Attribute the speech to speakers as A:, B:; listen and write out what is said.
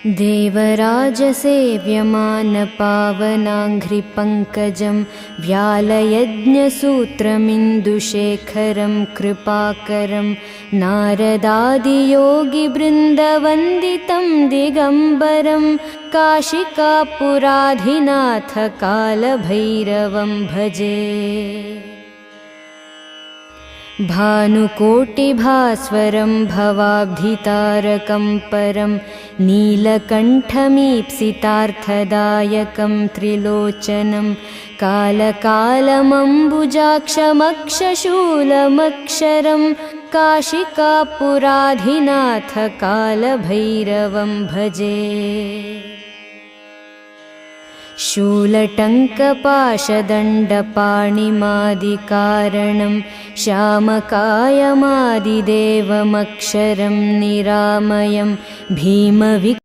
A: देवराजसेव्यमानपावनाङ्घ्रिपङ्कजं व्यालयज्ञसूत्रमिन्दुशेखरं कृपाकरं नारदादियोगिवृन्दवन्दितं दिगम्बरं काशिकापुराधिनाथकालभैरवं भजे। भानुकोटिभास्वरं भवाब्धितारकं परं नीलकण्ठमीप्सितार्थदायकं त्रिलोचनं कालकालमम्बुजाक्षमक्षशूलमक्षरं काशिकापुराधिनाथकालभैरवं भजे। शूलटङ्कपाशदण्डपाणिमादिकारणं श्यामकायमादिदेवमक्षरं निरामयं भीमविक्रमं